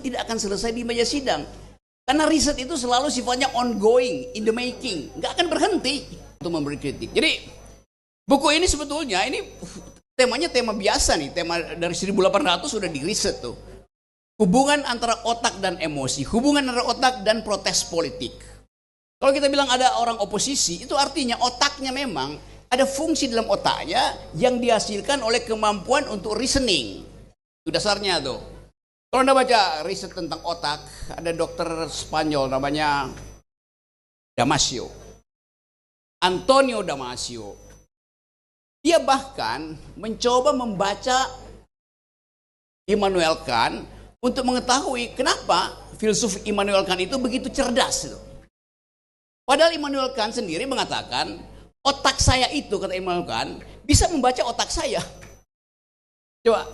bahkan tidak akan selesai di meja sidang. Karena riset itu selalu sifatnya ongoing, in the making, nggak akan berhenti untuk memberi kritik. Jadi buku ini sebetulnya ini temanya tema biasa nih, tema dari 1800 sudah di riset tuh. Hubungan antara otak dan emosi, hubungan antara otak dan protes politik. Kalau kita bilang ada orang oposisi, itu artinya otaknya memang ada fungsi dalam otaknya yang dihasilkan oleh kemampuan untuk reasoning. Itu dasarnya tuh. Kalau Anda baca riset tentang otak, ada dokter Spanyol namanya Damasio. Antonio Damasio. Dia bahkan mencoba membaca Immanuel Kant untuk mengetahui kenapa filsuf Immanuel Kant itu begitu cerdas. Padahal Immanuel Kant sendiri mengatakan, otak saya itu, kata Immanuel Kant, bisa membaca otak saya. Coba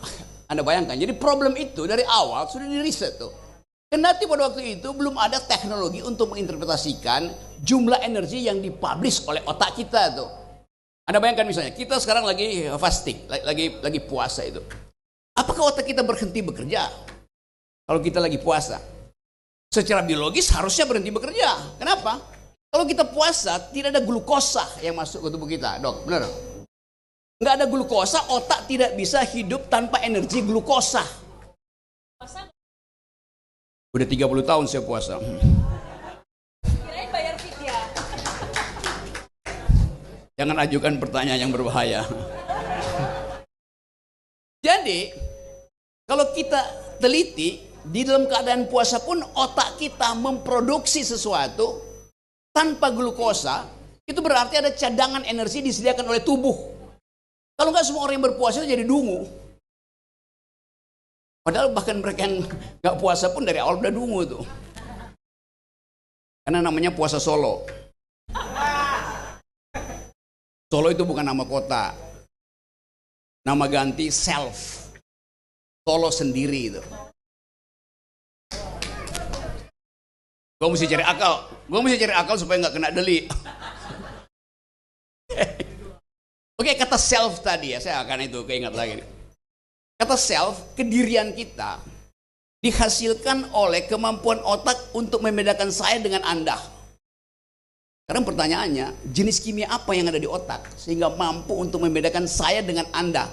Anda bayangkan, jadi problem itu dari awal sudah diriset tuh. Kendati pada waktu itu belum ada teknologi untuk menginterpretasikan jumlah energi yang dipublish oleh otak kita tuh. Anda bayangkan misalnya, kita sekarang lagi fasting, lagi puasa itu. Apakah otak kita berhenti bekerja kalau kita lagi puasa? Secara biologis harusnya berhenti bekerja. Kenapa? Kalau kita puasa tidak ada glukosa yang masuk ke tubuh kita, dok, benar? Nggak ada glukosa, otak tidak bisa hidup tanpa energi glukosa. Udah 30 tahun saya puasa. Kirain bayar fidyah. Jangan ajukan pertanyaan yang berbahaya. Jadi, kalau kita teliti, di dalam keadaan puasa pun otak kita memproduksi sesuatu tanpa glukosa, itu berarti ada cadangan energi disediakan oleh tubuh. Kalau nggak semua orang yang berpuasa itu jadi dungu. Padahal bahkan mereka yang nggak puasa pun dari awal udah dungu tuh. Karena namanya puasa Solo. Solo itu bukan nama kota. Nama ganti self. Solo sendiri itu. Gue mesti cari akal. Gue mesti cari akal supaya nggak kena deli. Oke, kata self tadi ya, saya akan itu keingat lagi. Kata self, kedirian kita dihasilkan oleh kemampuan otak untuk membedakan saya dengan Anda. Sekarang pertanyaannya, jenis kimia apa yang ada di otak sehingga mampu untuk membedakan saya dengan Anda?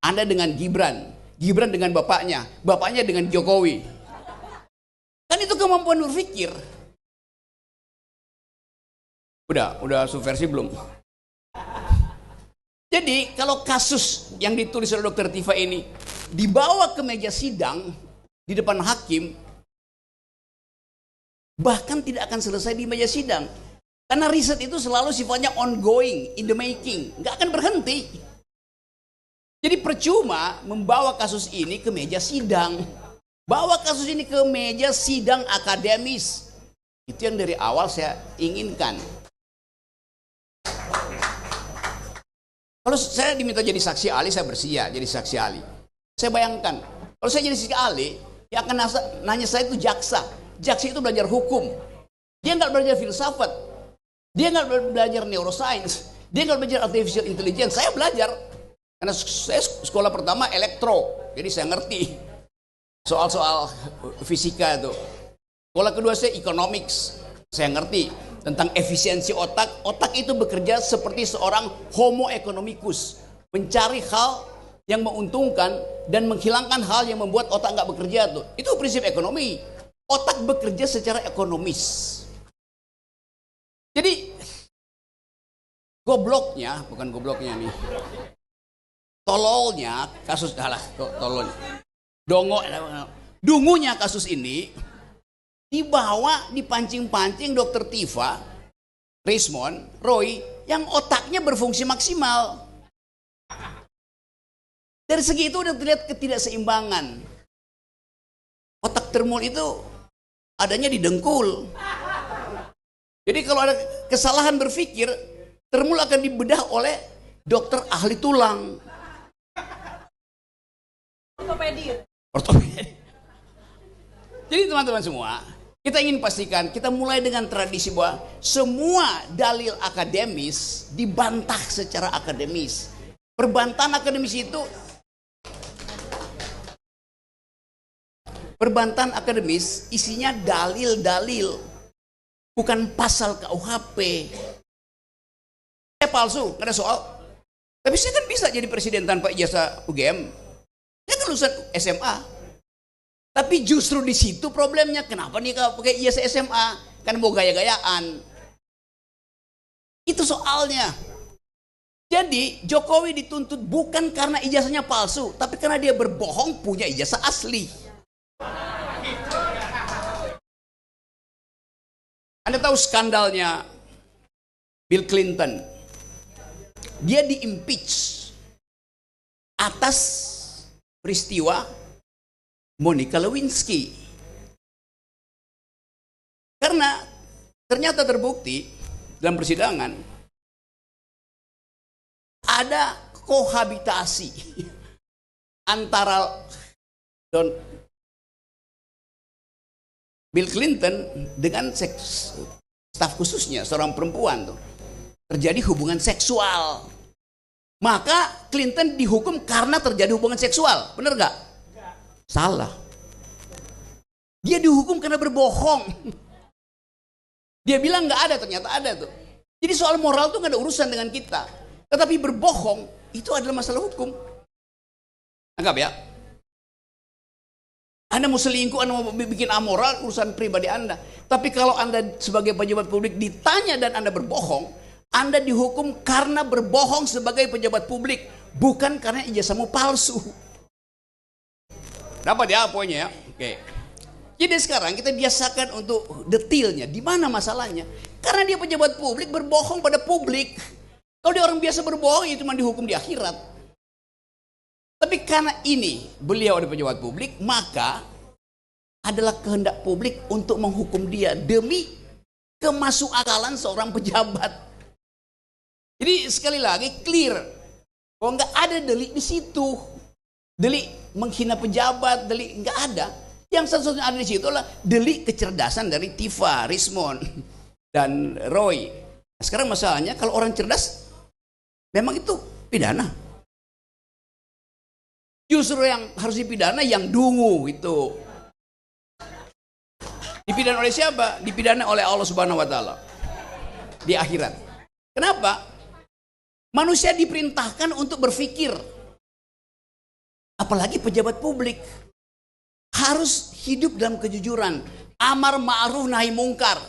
Anda dengan Gibran, Gibran dengan bapaknya, bapaknya dengan Jokowi. Kan itu kemampuan berpikir. Udah subversi belum? Jadi kalau kasus yang ditulis oleh Dr. Tifa ini dibawa ke meja sidang di depan hakim, bahkan tidak akan selesai di meja sidang. Karena riset itu selalu sifatnya ongoing, in the making, nggak akan berhenti. Jadi percuma membawa kasus ini ke meja sidang. Bawa kasus ini ke meja sidang akademis. Itu yang dari awal saya inginkan. Kalau saya diminta jadi saksi ahli, saya bersedia jadi saksi ahli. Saya bayangkan, kalau saya jadi saksi ahli, yang akan nanya saya itu jaksa. Jaksa itu belajar hukum. Dia nggak belajar filsafat. Dia nggak belajar neuroscience. Dia nggak belajar artificial intelligence. Saya belajar. Karena saya sekolah pertama elektro. Jadi saya ngerti soal-soal fisika itu. Sekolah kedua saya economics. Saya ngerti tentang efisiensi otak. Otak itu bekerja seperti seorang homo economicus, mencari hal yang menguntungkan dan menghilangkan hal yang membuat otak nggak bekerja tuh. Itu prinsip ekonomi. Otak bekerja secara ekonomis. Jadi gobloknya, bukan gobloknya nih, tololnya kasus tololnya, dungunya kasus ini dibawa, dipancing-pancing Dr. Tifa, Rismond, Roy, yang otaknya berfungsi maksimal. Dari segi itu udah terlihat ketidakseimbangan. Otak termul itu adanya di dengkul. Jadi kalau ada kesalahan berpikir, termul akan dibedah oleh dokter ahli tulang. Ortopedi. Jadi teman-teman semua, kita ingin pastikan, kita mulai dengan tradisi bahwa semua dalil akademis dibantah secara akademis. Perbantahan akademis itu perbantahan akademis isinya dalil-dalil, bukan pasal KUHP. Palsu, nggak ada soal. Tapi saya kan bisa jadi presiden tanpa ijazah UGM. Saya kan lulusan SMA. Tapi justru di situ problemnya. Kenapa nih kalau pakai ijazah SMA? Kan mau gaya-gayaan. Itu soalnya. Jadi Jokowi dituntut bukan karena ijazahnya palsu, tapi karena dia berbohong punya ijazah asli. Anda tahu skandalnya Bill Clinton? Dia di-impeach atas peristiwa Monica Lewinsky. Karena ternyata terbukti dalam persidangan ada kohabitasi antara Bill Clinton dengan staf khususnya, seorang perempuan tuh. Terjadi hubungan seksual. Maka Clinton dihukum karena terjadi hubungan seksual. Benar nggak? Salah. Dia dihukum karena berbohong. Dia bilang nggak ada, ternyata ada tuh. Jadi soal moral tuh nggak ada urusan dengan kita. Tetapi berbohong itu adalah masalah hukum. Anggap ya. Anda mau selingkuh, Anda mau bikin amoral, urusan pribadi Anda. Tapi kalau Anda sebagai pejabat publik ditanya dan Anda berbohong, Anda dihukum karena berbohong sebagai pejabat publik, bukan karena ijazahmu palsu. Dapat ya poinnya ya? Oke. Jadi sekarang kita biasakan untuk detailnya. Di mana masalahnya? Karena dia pejabat publik berbohong pada publik. Kalau dia orang biasa berbohong, ya cuma dihukum di akhirat. Tapi karena ini beliau ada pejabat publik, maka adalah kehendak publik untuk menghukum dia demi kemasukakalan seorang pejabat. Jadi sekali lagi clear bahwa nggak ada delik di situ, delik menghina pejabat, delik nggak ada. Yang satu-satunya ada di situ adalah delik kecerdasan dari Tifa, Rismond, dan Roy. Nah, sekarang masalahnya kalau orang cerdas, memang itu pidana. Justru yang harus dipidana yang dungu itu. Dipidana oleh siapa? Dipidana oleh Allah Subhanahu Wa Taala di akhirat. Kenapa? Manusia diperintahkan untuk berpikir. Apalagi pejabat publik harus hidup dalam kejujuran, amar ma'ruf nahi mungkar.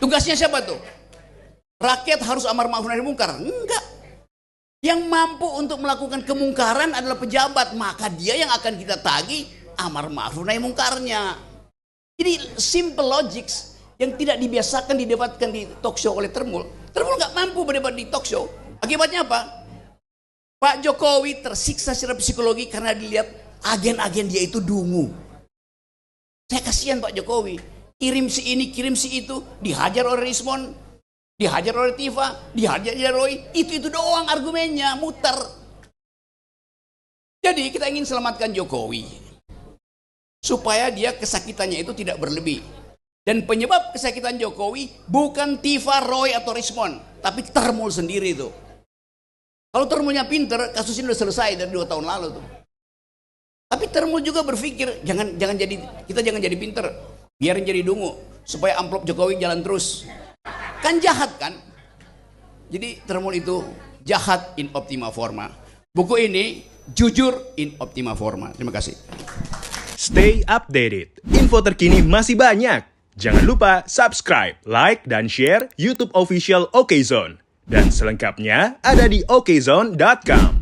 Tugasnya siapa tuh? Rakyat harus amar ma'ruf nahi mungkar? Enggak. Yang mampu untuk melakukan kemungkaran adalah pejabat, maka dia yang akan kita tagih amar ma'ruf nahi mungkarnya. Jadi simple logics yang tidak dibiasakan didebatkan di talk show oleh Termul. Termul nggak mampu berdebat di talk show. Akibatnya apa? Pak Jokowi tersiksa secara psikologi karena dilihat agen-agen dia itu dungu. Saya kasihan Pak Jokowi. Kirim si ini, kirim si itu, dihajar oleh Rismond, dihajar oleh Tifa, dihajar oleh Roy. Itu doang argumennya, muter. Jadi kita ingin selamatkan Jokowi supaya dia kesakitannya itu tidak berlebih. Dan penyebab kesakitan Jokowi bukan Tifa, Roy atau Rismond, tapi Termul sendiri itu. Kalau Termulnya pinter, kasus ini udah selesai dari 2 tahun lalu tuh. Tapi Termul juga berpikir, kita jangan jadi pinter, biarin jadi dungu supaya amplop Jokowi jalan terus. Kan jahat kan? Jadi Termul itu jahat in optima forma. Buku ini jujur in optima forma. Terima kasih. Stay updated. Info terkini masih banyak. Jangan lupa subscribe, like, dan share YouTube official OKZone. Dan selengkapnya ada di okezone.com.